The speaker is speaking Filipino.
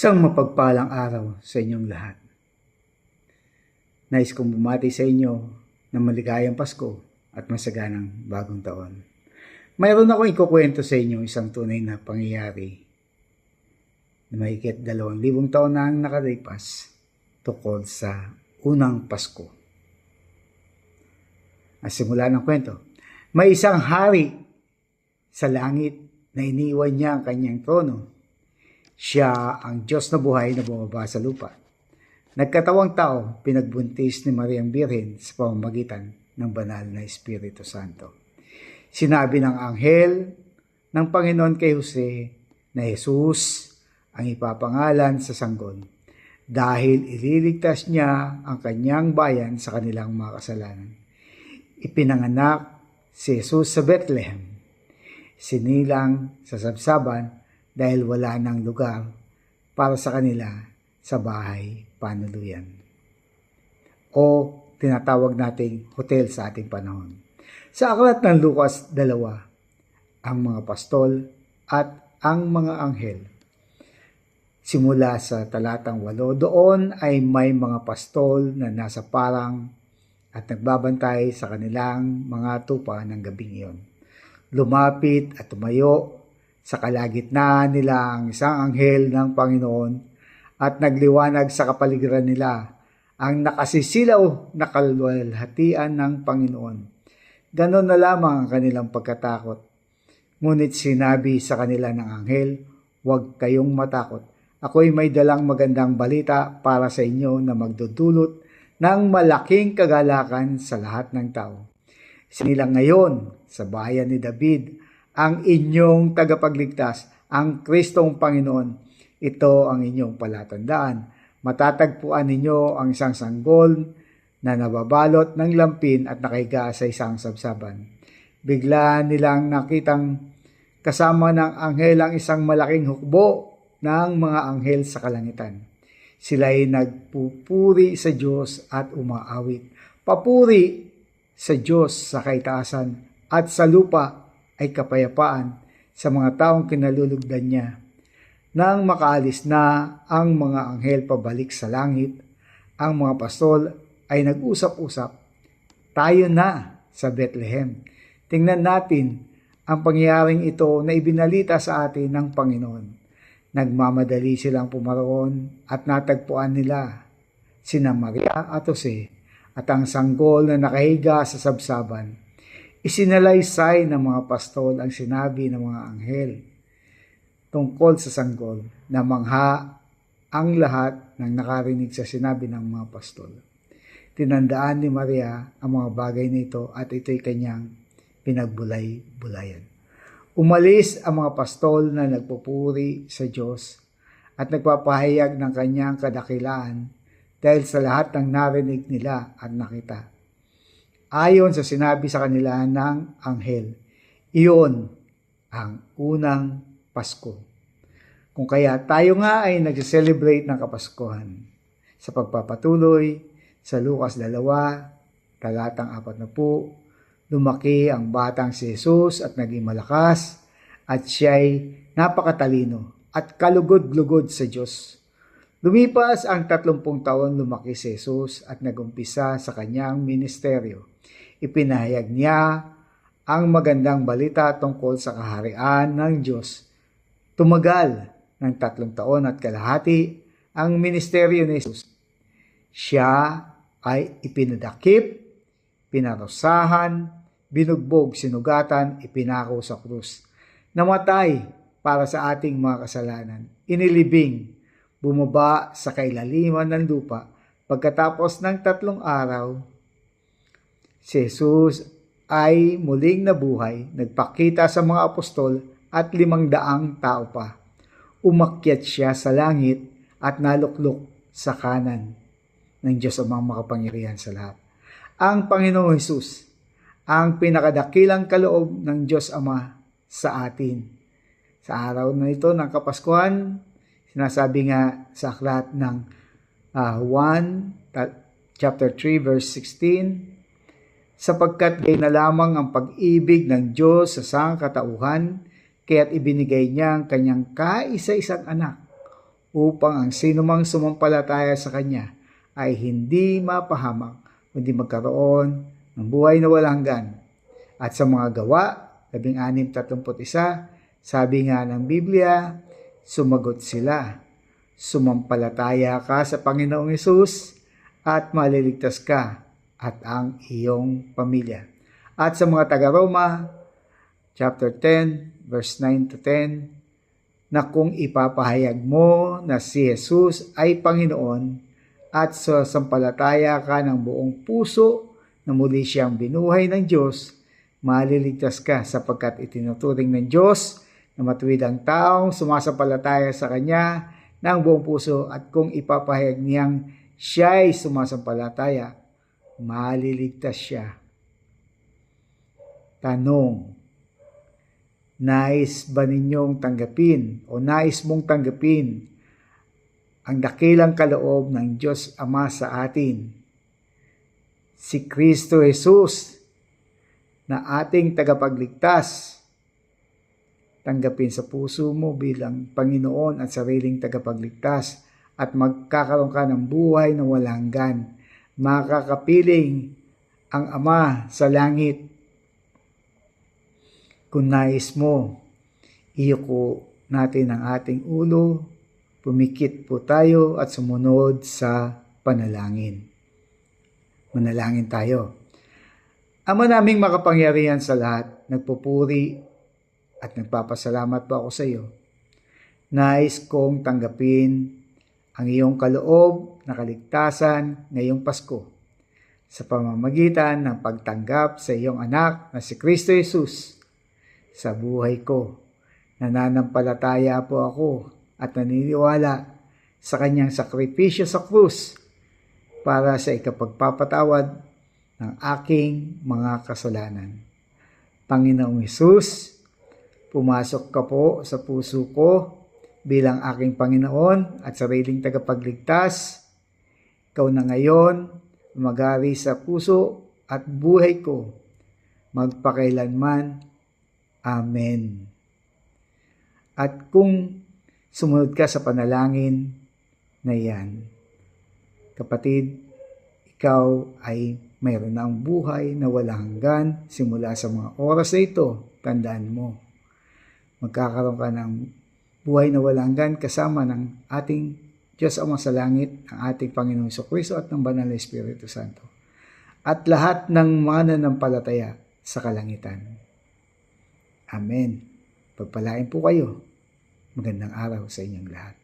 Isang mapagpalang araw sa inyong lahat. Nais kong bumati sa inyo ng maligayang Pasko at masaganang bagong taon. Mayroon akong ikukwento sa inyo isang tunay na pangyayari na mahigit 2,000 taon na ang nakalipas tungkol sa unang Pasko. Ang simula ng kwento, may isang hari sa langit na iniwan niya ang kanyang trono. Siya ang Diyos na buhay na bumaba sa lupa. Nagkatawang tao, pinagbuntis ni Mariang Birhen sa pamamagitan ng banal na Espiritu Santo. Sinabi ng anghel ng Panginoon kay Jose na Jesus ang ipapangalan sa sanggol dahil ililigtas niya ang kanyang bayan sa kanilang mga kasalanan. Ipinanganak si Jesus sa Bethlehem, sinilang sa sabsaban dahil wala nang lugar para sa kanila sa bahay panuluyan o tinatawag nating hotel sa ating panahon. Sa aklat ng Lucas 2, ang mga pastol at ang mga anghel. Simula sa talatang 8, doon ay may mga pastol na nasa parang at nagbabantay sa kanilang mga tupa ng gabing iyon. Lumapit at tumayo sa kalagitnaan nila ang isang anghel ng Panginoon at nagliwanag sa kapaligiran nila ang nakasisilaw na kaluwalhatian ng Panginoon. Ganon na lamang ang kanilang pagkatakot. Ngunit sinabi sa kanila ng anghel, "Huwag kayong matakot. Ako'y may dalang magandang balita para sa inyo na magdudulot ng malaking kagalakan sa lahat ng tao. Sinilang ngayon sa bayan ni David ang inyong tagapagligtas, ang Kristong Panginoon. Ito ang inyong palatandaan. Matatagpuan ninyo ang isang sanggol na nababalot ng lampin at nakahiga sa isang sabsaban." Bigla nilang nakitang kasama ng anghel ang isang malaking hukbo ng mga anghel sa kalangitan. Sila'y nagpupuri sa Diyos at umaawit. Papuri sa Diyos sa kaitaasan at sa lupa ay kapayapaan sa mga taong kinalulugdan niya. Nang makaalis na ang mga anghel pabalik sa langit, ang mga pastol ay nag-usap-usap, "Tayo na sa Bethlehem. Tingnan natin ang pangyayaring ito na ibinalita sa atin ng Panginoon." Nagmamadali silang pumaroon at natagpuan nila sina Maria at Jose at ang sanggol na nakahiga sa sabsaban. Isinalaysay ng mga pastol ang sinabi ng mga anghel tungkol sa sanggol na mangha ang lahat ng nakarinig sa sinabi ng mga pastol. Tinandaan ni Maria ang mga bagay nito at ito'y kanyang pinagbulay-bulayan. Umalis ang mga pastol na nagpupuri sa Diyos at nagpapahayag ng kanyang kadakilaan dahil sa lahat ng narinig nila at nakita. Ayon sa sinabi sa kanila ng anghel, iyon ang unang Pasko. Kung kaya tayo nga ay nag-celebrate ng Kapaskuhan sa pagpapatuloy sa Lucas 2, talatang 40, lumaki ang batang si Jesus at naging malakas at siya'y napakatalino at kalugod-lugod sa Diyos. Lumipas ang 30 taon, lumaki si Jesus at nagumpisa sa kanyang ministeryo. Ipinahayag niya ang magandang balita tungkol sa kaharian ng Diyos. Tumagal ng 3 taon at kalahati ang ministeryo ni Jesus. Siya ay ipinadakip, pinarusahan, binugbog, sinugatan, ipinako sa krus. Namatay para sa ating mga kasalanan. Inilibing, bumaba sa kailaliman ng lupa. Pagkatapos ng 3 araw, si Jesus ay muling nabuhay, nagpakita sa mga apostol at 500 tao pa. Umakyat siya sa langit at naluklok sa kanan ng Diyos Amang makapangyarihan sa lahat. Ang Panginoong Jesus, ang pinakadakilang kaloob ng Diyos Ama sa atin. Sa araw na ito ng Kapaskuhan, sinasabi nga sa aklat ng 1 chapter 3 verse 16, sapagkat gay na lamang ang pag-ibig ng Diyos sa sangkatauhan, kaya't ibinigay niya ang kanyang kaisa-isang anak upang ang sinumang sumampalataya sa Kanya ay hindi mapahamak, kundi magkaroon ng buhay na walang hanggan. At sa mga Gawa 16:31, sabi nga ng Biblia, sumagot sila, sumampalataya ka sa Panginoong Hesus at maliligtas ka at ang iyong pamilya. At sa mga taga-Roma, chapter 10, verse 9-10, na kung ipapahayag mo na si Jesus ay Panginoon at sasampalataya ka ng buong puso na muli siyang binuhay ng Diyos, maliligtas ka sapagkat itinuturing ng Diyos na matuwid ang taong sumasampalataya sa Kanya ng buong puso at kung ipapahayag niyang siya'y sumasampalataya, maliligtas siya. Tanong, nais ba ninyong tanggapin o nais mong tanggapin ang dakilang kaloob ng Diyos Ama sa atin, si Kristo Jesus na ating tagapagligtas? Tanggapin sa puso mo bilang Panginoon at sariling tagapagligtas at magkakaroon ka ng buhay na walang hanggan. Makakapiling ang Ama sa langit. Kung nais mo, iyuko natin ang ating ulo, pumikit po tayo at sumunod sa panalangin. Manalangin tayo. Ama naming makapangyarihan sa lahat, nagpupuri at nagpapasalamat po ako sa iyo. Nais kong tanggapin ang iyong kaloob na kaligtasan ngayong Pasko sa pamamagitan ng pagtanggap sa iyong anak na si Kristo Jesus sa buhay ko. Nananampalataya po ako at naniniwala sa kanyang sakripisyo sa krus para sa ikapagpapatawad ng aking mga kasalanan. Panginoong Hesus, pumasok ka po sa puso ko bilang aking Panginoon at sariling tagapagligtas. Ikaw na ngayon mag-ari sa puso at buhay ko magpakailanman. Amen. At kung sumunod ka sa panalangin na yan, kapatid, ikaw ay mayroon ng buhay na walang hanggan simula sa mga oras na ito. Tandaan mo, magkakaroon ka ng buhay na walang hanggan kasama ng ating Diyos Ama sa langit, ang ating Panginoong Jesucristo at ng Banal na Espiritu Santo. At lahat ng mga nanampalataya sa kalangitan. Amen. Pagpalain po kayo. Magandang araw sa inyong lahat.